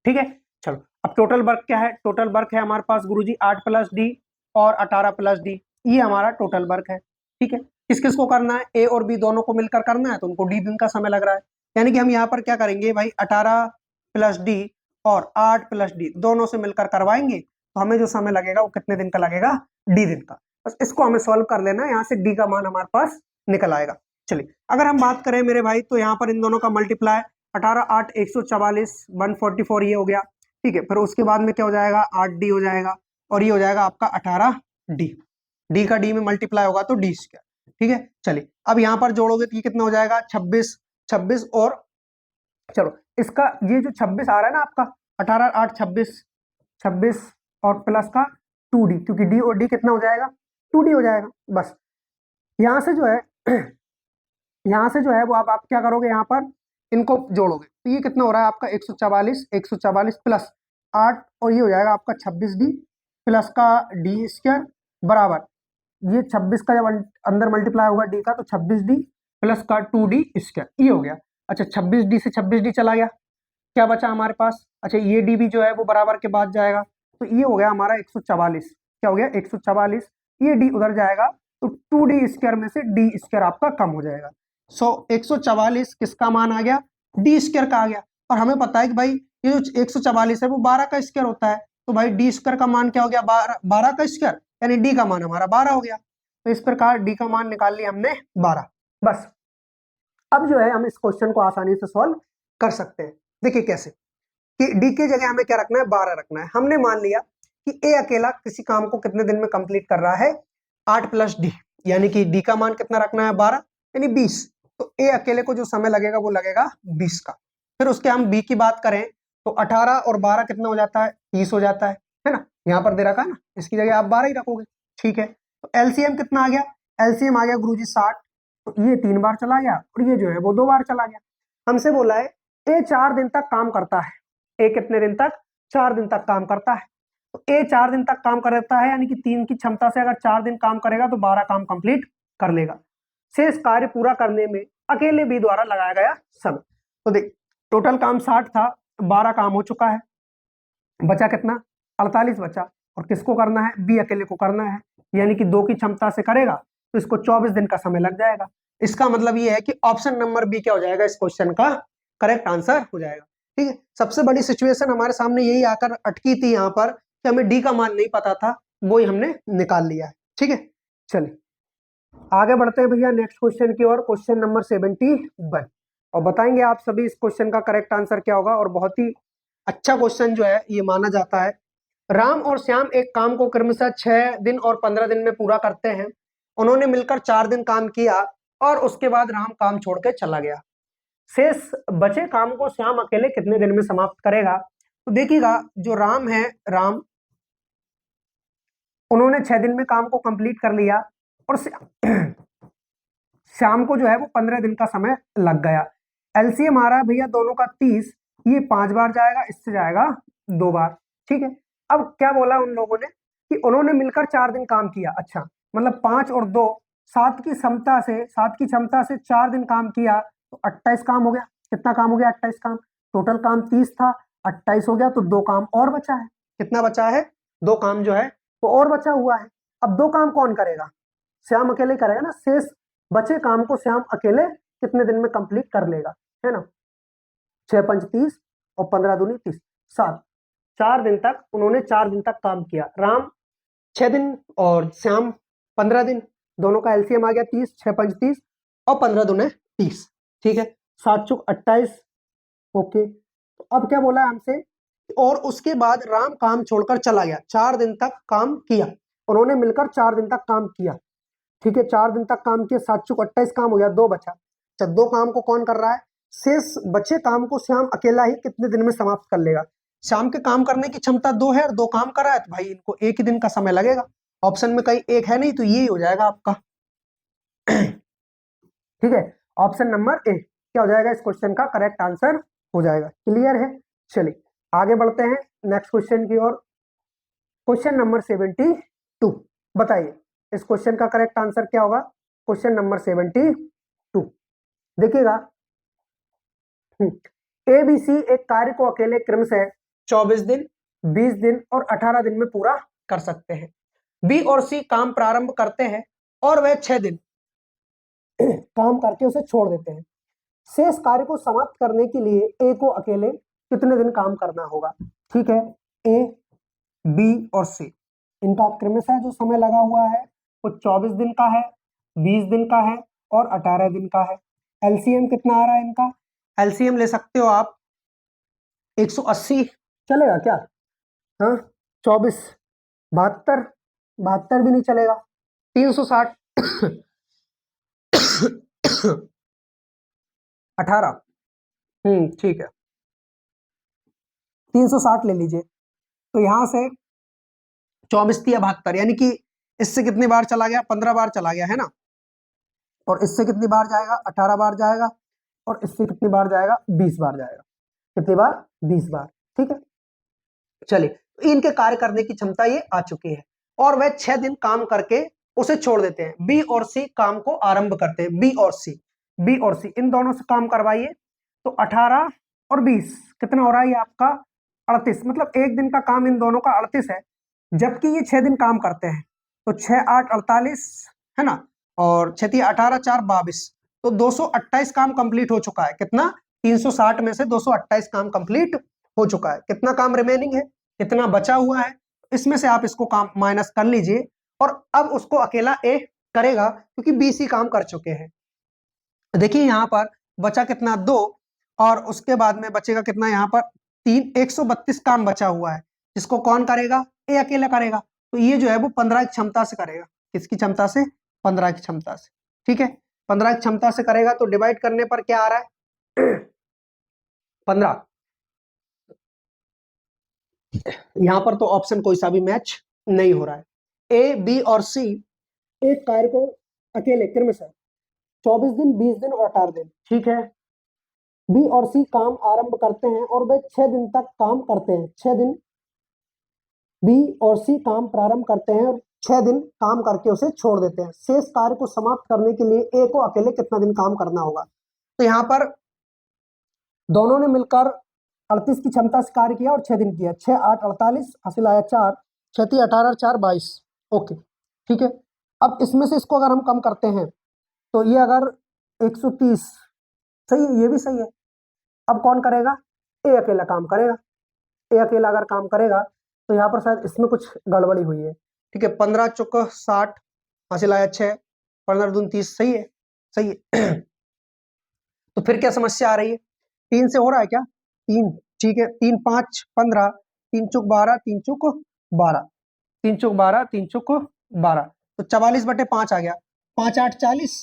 ठीक है चलो अब टोटल वर्क क्या है, टोटल वर्क है हमारे पास गुरुजी 8 + डी और 18 + डी, ये हमारा टोटल वर्क है। ठीक है किस किस को करना है, ए और बी दोनों को मिलकर करना है, तो उनको डी दिन का समय लग रहा है। यानी कि हम यहाँ पर क्या करेंगे भाई 18 + डी और 8 + डी दोनों से मिलकर करवाएंगे, तो हमें जो समय लगेगा वो कितने दिन का लगेगा, डी दिन का। बस इसको हमें सॉल्व कर लेना है, यहाँ से डी का मान हमारे पास निकल आएगा। चलिए अगर हम बात करें मेरे भाई तो यहाँ पर इन दोनों का मल्टीप्लाई 18 8 144 144 ये हो गया, ठीक है, फिर उसके बाद में क्या हो जाएगा, 8D हो जाएगा, और ये हो जाएगा आपका 18D। डी का डी में मल्टीप्लाई होगा तो डी स्क्वायर। ठीक है, चलिए अब यहाँ पर जोड़ोगे तो ये कितना हो जाएगा, 26, 26 और चलो इसका ये जो 26 आ रहा है ना आपका, 18 8 26, 26 और प्लस का 2D, क्योंकि डी और डी कितना हो जाएगा, 2D हो जाएगा। बस यहाँ से जो है यहाँ से जो है वो आप क्या करोगे, यहाँ पर इनको जोड़ोगे तो ये कितना हो रहा है आपका 144, 144 प्लस 8 और ये हो जाएगा आपका 26D प्लस का डी स्क्वायर बराबर, ये 26 का जब अंदर मल्टीप्लाई होगा डी का तो 26D प्लस का 2D स्क्वायर, ये हो गया। अच्छा 26D से 26D चला गया, क्या बचा हमारे पास, अच्छा ये डी भी जो है वो बराबर के बाद जाएगा, तो ये हो गया हमारा 144, क्या हो गया 144, ये डी उधर जाएगा तो 2D स्क्वायर में से डी स्क्वायर आपका कम हो जाएगा। 144 किसका मान आ गया, डी स्क्वायर का आ गया, और हमें पता है कि भाई ये जो 144 है वो 12 का स्क्वायर होता है, तो भाई डी स्क्वायर का मान क्या हो गया, 12 का स्क्वायर, यानी डी का मान हमारा 12 हो गया। तो इस प्रकार डी का मान निकाल लिया हमने 12। बस अब जो है हम इस क्वेश्चन को आसानी से सॉल्व कर सकते हैं। देखिए कैसे, कि डी की जगह हमें क्या रखना है, 12 रखना है। हमने मान लिया कि ए अकेला किसी काम को कितने दिन में कंप्लीट कर रहा है, 8 प्लस डी, यानी कि डी का मान कितना रखना है, 12 यानी 20, तो ए अकेले को जो समय लगेगा वो लगेगा 20 का। फिर उसके हम बी की बात करें तो 18 और 12 कितना हो जाता है, 30 हो जाता है ना, यहाँ पर दे रखा है ना, इसकी जगह आप 12 ही रखोगे। ठीक है, तो एलसीएम कितना आ गया, एलसीएम आ गया गुरुजी 60, तो ये 3 बार चला गया और ये जो है वो 2 बार चला गया। हमसे बोला है ए 4 दिन तक काम करता है, ए कितने दिन तक, 4 दिन तक काम करता है, तो ए 4 दिन तक काम करता है, यानी कि 3 की क्षमता से अगर 4 दिन काम करेगा तो 12 काम कंप्लीट कर लेगा। शेष कार्य पूरा करने में अकेले बी द्वारा लगाया गया समय, तो देख टोटल काम 60 था, 12 काम हो चुका है, बचा कितना, 48 बचा, और किसको करना है, बी अकेले को करना है, यानी कि 2 की क्षमता से करेगा तो इसको 24 दिन का समय लग जाएगा। इसका मतलब ये है कि ऑप्शन नंबर बी क्या हो जाएगा, इस क्वेश्चन का करेक्ट आंसर हो जाएगा। ठीक है, सबसे बड़ी सिचुएशन हमारे सामने यही आकर अटकी थी यहाँ पर कि हमें डी का मान नहीं पता था, वो ही हमने निकाल लिया है। ठीक है, चलिए आगे बढ़ते हैं भैया नेक्स्ट क्वेश्चन की ओर, क्वेश्चन नंबर 71, और बताएंगे आप सभी इस क्वेश्चन का करेक्ट आंसर क्या होगा। और बहुत ही अच्छा क्वेश्चन जो है ये माना जाता है। राम और श्याम एक काम को क्रमशः 6 दिन और 15 दिन में पूरा करते हैं। उन्होंने मिलकर 4 दिन काम किया और उसके बाद राम काम छोड़ के चला गया। शेष बचे काम को श्याम अकेले कितने दिन में समाप्त करेगा। तो देखिएगा जो राम है, राम उन्होंने 6 दिन में काम को कंप्लीट कर लिया और श्याम को जो है वो 15 दिन का समय लग गया। एलसीएम आ रहा है भैया दोनों का 30, ये 5 बार जाएगा, इससे जाएगा 2 बार। ठीक है, अब क्या बोला उन लोगों ने कि उन्होंने मिलकर 4 दिन काम किया। अच्छा मतलब 5 और 2 7 की क्षमता से 4 दिन काम किया तो 28 काम हो गया। कितना काम हो गया, 28 काम। टोटल काम 30 था, 28 हो गया तो 2 काम और बचा है। कितना बचा है, 2 काम जो है वो और बचा हुआ है। अब 2 काम कौन करेगा, श्याम अकेले करेगा ना। शेष बचे काम को श्याम अकेले कितने दिन में कंप्लीट कर लेगा, है ना। 6 पंच 30 और 15 दूनी 30, 7, 4 दिन तक उन्होंने 4 दिन तक काम किया। राम 6 दिन और श्याम 15 दिन, दोनों का एलसीएम आ गया 30, 6 पंच 30 और 15 दूने 30। ठीक है, 7 चुक 28। ओके, तो अब क्या बोला है हमसे, और उसके बाद राम काम छोड़कर चला गया। 4 दिन तक काम किया, उन्होंने मिलकर 4 दिन तक काम किया। ठीक है, 4 दिन तक काम किया, 7 चुक 28 काम हो गया, 2 बचा। अच्छा 2 काम को कौन कर रहा है, शेष बचे काम को श्याम अकेला ही कितने दिन में समाप्त कर लेगा। श्याम के काम करने की क्षमता 2 है और 2 काम कर रहा है तो भाई इनको 1 ही दिन का समय लगेगा। ऑप्शन में कहीं 1 है नहीं तो ये हो जाएगा आपका। ठीक है, ऑप्शन नंबर ए क्या हो जाएगा, इस क्वेश्चन का करेक्ट आंसर हो जाएगा। क्लियर है, चलिए आगे बढ़ते हैं नेक्स्ट क्वेश्चन की ओर। क्वेश्चन नंबर 72, बताइए इस क्वेश्चन का करेक्ट आंसर क्या होगा। क्वेश्चन नंबर 72 देखिएगा, एबीसी एक कार्य को अकेले क्रमशः 24 दिन, 20 दिन और 18 दिन में पूरा कर सकते हैं। बी और सी काम प्रारंभ करते हैं और वह 6 दिन काम करके उसे छोड़ देते हैं। शेष कार्य को समाप्त करने के लिए ए को अकेले कितने दिन काम करना होगा। ठीक है, ए बी और सी इनका क्रमशः जो समय लगा हुआ है वो 24 दिन का है, 20 दिन का है और 18 दिन का है। एलसीएम कितना आ रहा है इनका, एलसीएम ले सकते हो आप 180, चलेगा क्या? हाँ 24, 72, 72 भी नहीं चलेगा। 360 18, ठीक है 360 ले लीजिए। तो यहां से 24 या 72, यानी कि इससे कितनी बार चला गया? 15 बार चला गया है ना। और इससे कितनी बार जाएगा? 18 बार जाएगा। और इससे कितनी बार जाएगा? 20 बार जाएगा। कितनी बार? 20 बार। ठीक है, चलिए तो इनके कार्य करने की क्षमता ये आ चुकी है और वह 6 दिन काम करके उसे छोड़ देते हैं। बी और सी काम को आरंभ करते हैं। बी और सी इन दोनों से काम करवाइए। तो 18 और 20 कितना हो रहा है? ये आपका 38, मतलब एक दिन का काम इन दोनों का 38 है, जबकि ये 6 दिन काम करते हैं। तो 6 8 48 है ना, और 6 18 4 22, तो 228 काम कंप्लीट हो चुका है। कितना? 360 में से 228 काम कंप्लीट हो चुका है। कितना काम रिमेनिंग है? कितना बचा हुआ है? इसमें से आप इसको काम माइनस कर लीजिए और अब उसको अकेला ए करेगा क्योंकि बी सी काम कर चुके हैं। देखिए यहां पर बचा कितना? 2, और उसके बाद में बचेगा कितना? यहाँ पर 3, 132 काम बचा हुआ है, जिसको कौन करेगा? ए अकेला करेगा। तो ये जो है वो 15 की क्षमता से करेगा। किसकी क्षमता से? 15 की क्षमता से। ठीक है, 15 की क्षमता से करेगा। तो डिवाइड करने पर क्या आ रहा है? 15। यहां पर तो ऑप्शन कोई सा भी मैच नहीं हो रहा है। ए बी और सी एक कार्य को अकेले क्रमशः 24 दिन, 20 दिन और 18 दिन, ठीक है, बी और सी काम आरंभ करते हैं और वे 6 दिन तक काम करते हैं। 6 दिन बी और सी काम प्रारंभ करते हैं और 6 दिन काम करके उसे छोड़ देते हैं। शेष कार्य को समाप्त करने के लिए ए को अकेले कितना दिन काम करना होगा? तो यहां पर दोनों ने मिलकर 38 की क्षमता से कार्य किया और 6 दिन किया। 6 8 48, हासिल आया 4, 6 18 4 22। ओके, ठीक है। अब इसमें से इसको अगर हम कम करते हैं तो ये अगर 130, सही है, ये भी सही है। अब कौन करेगा? ए अकेला काम करेगा। ए अकेला अगर काम करेगा तो यहाँ पर शायद इसमें कुछ गड़बड़ी हुई है। ठीक है, 15 चौक 60, हासिल आया 6, 15 दून 30, सही है, सही है। तो फिर क्या समस्या आ रही है? 3 से हो रहा है क्या? 3, ठीक है, 3 5 15, 3 चौक 12, 3 चौक 12, 3 चौक 12, 3 चौक 12, तो 44/5 आ गया। 5 8 40,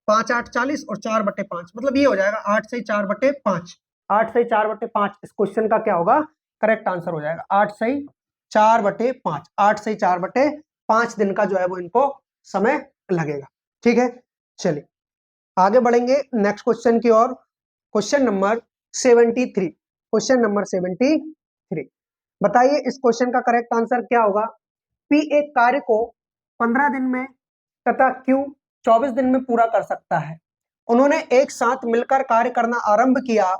5 8 40 और 4/5, मतलब ये हो जाएगा 8 से 4/5। 8 से 4/5 इस क्वेश्चन का क्या होगा? करेक्ट आंसर हो जाएगा। 8 से 4/5, 8 से 4/5 दिन का जो है वो इनको समय लगेगा। ठीक है, चलिए आगे बढ़ेंगे नेक्स्ट क्वेश्चन की ओर। Question number 73। क्वेश्चन नंबर 73, बताइए इस क्वेश्चन का करेक्ट आंसर क्या होगा? पी एक कार्य को 15 दिन में तथा क्यू 24 दिन में पूरा कर सकता है। उन्होंने एक साथ मिलकर कार्य करना आरंभ किया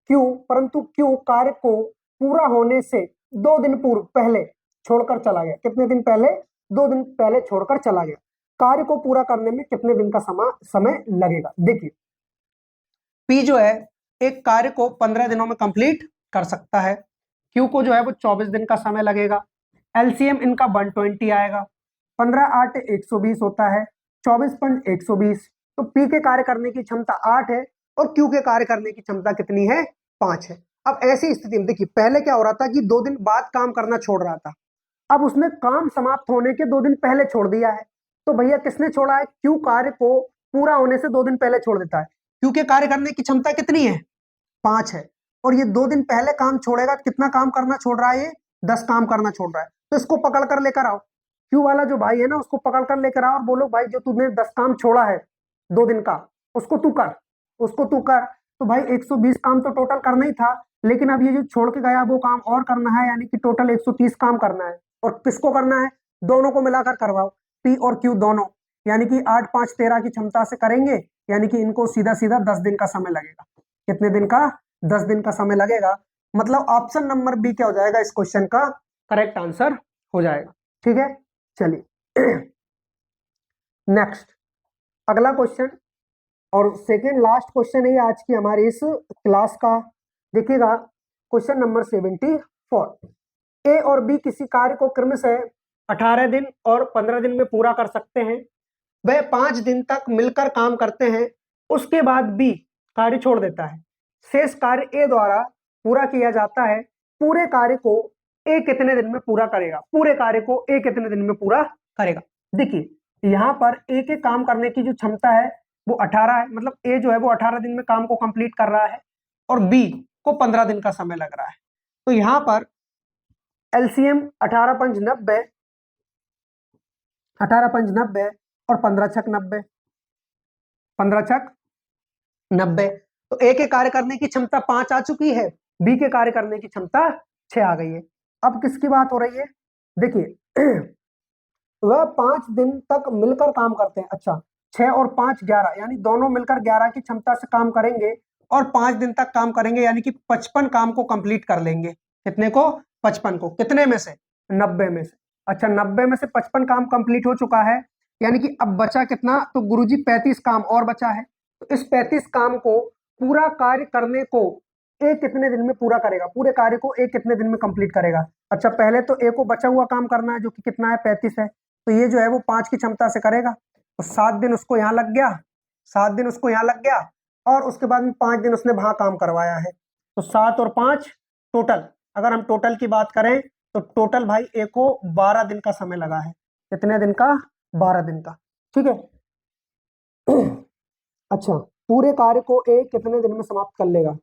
क्यू, परंतु क्यू कार्य को पूरा होने से 2 दिन पूर्व पहले छोड़कर चला गया। कितने दिन पहले? 2 दिन पहले छोड़कर चला गया। कार्य को पूरा करने में कितने दिन का समय लगेगा? देखिए पी जो है एक कार्य को 15 दिनों में कंप्लीट कर सकता है, क्यू को जो है वो 24 दिन का समय लगेगा। एलसीएम इनका 120 आएगा। 15 8 120 होता है, 24 5 120। तो पी के कार्य करने की क्षमता 8 है और क्यू के कार्य करने की क्षमता कितनी है? 5 है। अब ऐसी स्थिति में देखिए पहले क्या हो रहा था कि 2 दिन बाद काम करना छोड़ रहा था, अब उसने काम समाप्त होने के 2 दिन पहले छोड़ दिया है। तो भैया किसने छोड़ा है? क्यू कार्य को पूरा होने से 2 दिन पहले छोड़ देता है। क्यू के कार्य करने की क्षमता कितनी है? 5 है। और ये 2 दिन पहले काम छोड़ेगा, कितना काम करना छोड़ रहा है? ये 10 काम करना छोड़ रहा है। तो इसको पकड़ कर लेकर आओ, क्यू वाला जो भाई है ना उसको पकड़ कर लेकर आओ और बोलो भाई जो तूने 10 काम छोड़ा है 2 दिन का, उसको तू कर, उसको तू कर। तो भाई 120 काम तो टोटल करना ही था, लेकिन अब ये जो छोड़ के गया वो काम और करना है, यानी कि टोटल 130 काम करना है। और किसको करना है? दोनों को मिलाकर करवाओ, पी और क्यू दोनों, यानी कि 8 5 13 की क्षमता से करेंगे, यानी कि इनको सीधा सीधा 10 दिन का समय लगेगा। कितने दिन का? 10 दिन का समय लगेगा। मतलब ऑप्शन नंबर बी क्या हो जाएगा? इस क्वेश्चन का करेक्ट आंसर हो जाएगा। ठीक है, चलिए नेक्स्ट अगला क्वेश्चन और सेकेंड लास्ट क्वेश्चन है आज की हमारी इस क्लास का। देखिएगा क्वेश्चन नंबर 74। ए और बी किसी कार्य को क्रमशः 18 दिन और 15 दिन में पूरा कर सकते हैं। वह 5 दिन तक मिलकर काम करते हैं, उसके बाद बी कार्य छोड़ देता है। शेष कार्य ए द्वारा पूरा किया जाता है। पूरे कार्य को ए कितने दिन में पूरा करेगा, पूरे कार्य को ए कितने दिन में पूरा करेगा। देखिए यहाँ पर ए के काम करने की जो क्षमता है वो 18 है, मतलब ए जो है वो 18 दिन में काम को कंप्लीट कर रहा है और बी को 15 दिन का समय लग रहा है। तो यहाँ पर एलसीएम 18 पंच 90, 18 पंच 90 और 15 छक 90, 15 छक 90। तो ए के कार्य करने की क्षमता 5 आ चुकी है, बी के कार्य करने की क्षमता 6 आ गई है। अब किसकी बात हो रही है, देखिए वह 5 दिन तक मिलकर काम करते हैं। अच्छा 6 और 5 11, यानी दोनों मिलकर 11 की क्षमता से काम करेंगे और 5 दिन तक काम करेंगे, यानी कि 55 काम को कंप्लीट कर लेंगे। कितने को, 55 को, कितने में से, 90 में से। अच्छा 90 में से 55 काम कंप्लीट हो चुका है, यानी कि अब बचा कितना, तो गुरुजी 35 काम और बचा है। तो इस 35 काम को पूरा कार्य करने को ए कितने दिन में पूरा करेगा, पूरे कार्य को ए कितने दिन में कंप्लीट करेगा। अच्छा पहले तो ए को बचा हुआ काम करना है जो कि कितना है, 35 है। तो ये जो है वो 5 की क्षमता से करेगा, तो 7 दिन उसको यहाँ लग गया, 7 दिन उसको यहाँ लग गया और उसके बाद में 5 दिन उसने वहां काम करवाया है। तो 7 और 5 टोटल, अगर हम टोटल की बात करें तो टोटल भाई ए को 12 दिन का समय लगा है। कितने दिन का, 12 दिन का, ठीक है। अच्छा पूरे कार्य को ए कितने दिन में समाप्त कर लेगा,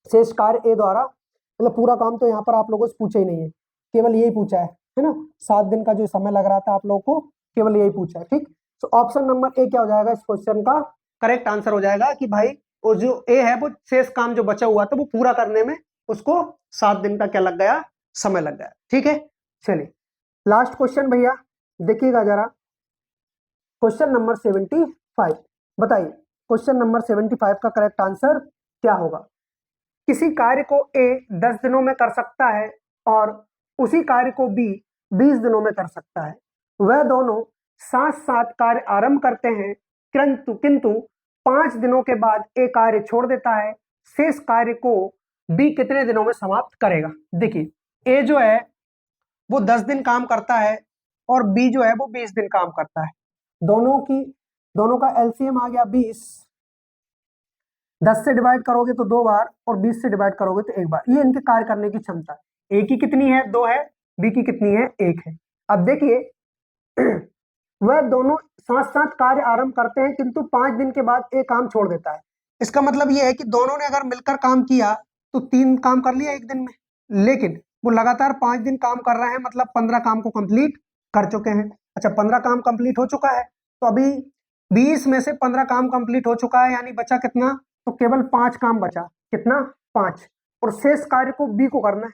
शेष कार्य ए द्वारा, मतलब पूरा काम तो यहाँ पर आप लोगों से पूछा ही नहीं है, केवल यही पूछा है ना, 7 दिन का जो समय लग रहा था आप लोगों को, केवल यही पूछा है, ठीक। तो ऑप्शन नंबर ए क्या हो जाएगा इस क्वेश्चन का करेक्ट आंसर हो जाएगा कि भाई वो जो ए है वो शेष काम जो बचा हुआ था वो पूरा करने में उसको 7 दिन का क्या लग गया, समय लग गया, ठीक है। चलिए लास्ट क्वेश्चन भैया देखिएगा जरा, क्वेश्चन नंबर 75, बताइए क्वेश्चन नंबर 75 का करेक्ट आंसर क्या होगा। किसी कार्य को ए 10 दिनों में कर सकता है और उसी कार्य को बी 20 दिनों में कर सकता है, वह दोनों साथ साथ कार्य आरंभ करते हैं, किंतु 5 दिनों के बाद ए कार्य छोड़ देता है, शेष कार्य को बी कितने दिनों में समाप्त करेगा। देखिए ए जो है वो 10 दिन काम करता है और बी जो है वो 20 दिन काम करता है, दोनों का एलसीएम आ गया 20, 10 से डिवाइड करोगे तो 2 बार और 20 से डिवाइड करोगे तो 1 बार। ये इनके कार्य करने की क्षमता, ए की कितनी है, 2 है, बी की कितनी है, 1 है। अब देखिए वह दोनों साथ साथ कार्य आरंभ करते हैं किंतु 5 दिन के बाद एक काम छोड़ देता है। इसका मतलब यह है कि दोनों ने अगर मिलकर काम किया तो 3 काम कर लिया एक दिन में, लेकिन वो लगातार 5 दिन काम कर रहे हैं, मतलब 15 काम को कंप्लीट कर चुके हैं। अच्छा 15 काम कंप्लीट हो चुका है, तो अभी 20 में से 15 काम कंप्लीट हो चुका है, यानी बचा कितना, तो केवल 5 काम बचा, कितना, 5, और शेष कार्य को बी को करना है।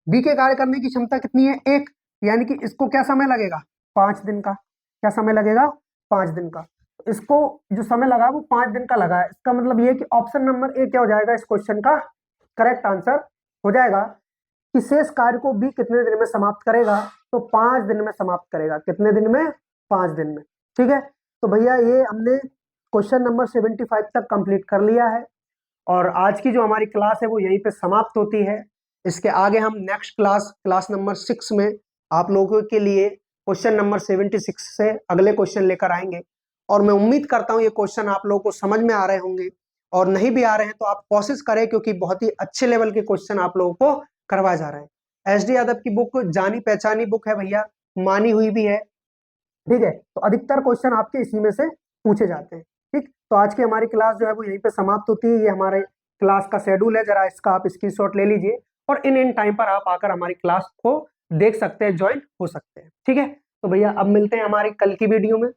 बी के कार्य करने की क्षमता कितनी है, 1, यानी कि इसको क्या समय लगेगा, 5 दिन का, क्या समय लगेगा, 5 दिन का। इसको जो समय लगा वो 5 दिन का लगा है। इसका मतलब ये कि ऑप्शन नंबर ए क्या हो जाएगा इस क्वेश्चन का करेक्ट आंसर हो जाएगा कि शेष कार्य को बी कितने दिन में समाप्त करेगा, तो 5 दिन में समाप्त करेगा। कितने दिन में, 5 दिन में, ठीक है। तो भैया ये हमने क्वेश्चन नंबर 75 तक कंप्लीट कर लिया है और आज की जो हमारी क्लास है वो यहीं पे समाप्त होती है। इसके आगे हम नेक्स्ट क्लास नंबर 6 में आप लोगों के लिए क्वेश्चन नंबर 76 से अगले क्वेश्चन लेकर आएंगे और मैं उम्मीद करता हूं ये क्वेश्चन आप लोगों को समझ में आ रहे होंगे, और नहीं भी आ रहे हैं तो आप कोशिश करें क्योंकि बहुत ही अच्छे लेवल के क्वेश्चन आप लोगों को करवाए जा रहे हैं। एसडी यादव की बुक जानी पहचानी बुक है भैया, मानी हुई भी है, ठीक है। तो अधिकतर क्वेश्चन आपके इसी में से पूछे जाते हैं, ठीक। तो आज की हमारी क्लास जो है वो यहीं पे समाप्त होती है। ये हमारे क्लास का शेड्यूल है, जरा इसका आप स्क्रीनशॉट ले लीजिए और इन टाइम पर आप आकर हमारी क्लास को देख सकते हैं, ज्वाइन हो सकते हैं, ठीक है। तो भैया अब मिलते हैं हमारी कल की वीडियो में,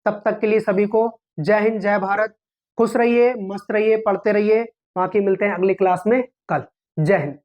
तब तक के लिए सभी को जय हिंद जय भारत, खुश रहिए, मस्त रहिए, पढ़ते रहिए। बाकी मिलते हैं अगली क्लास में कल। जय हिंद।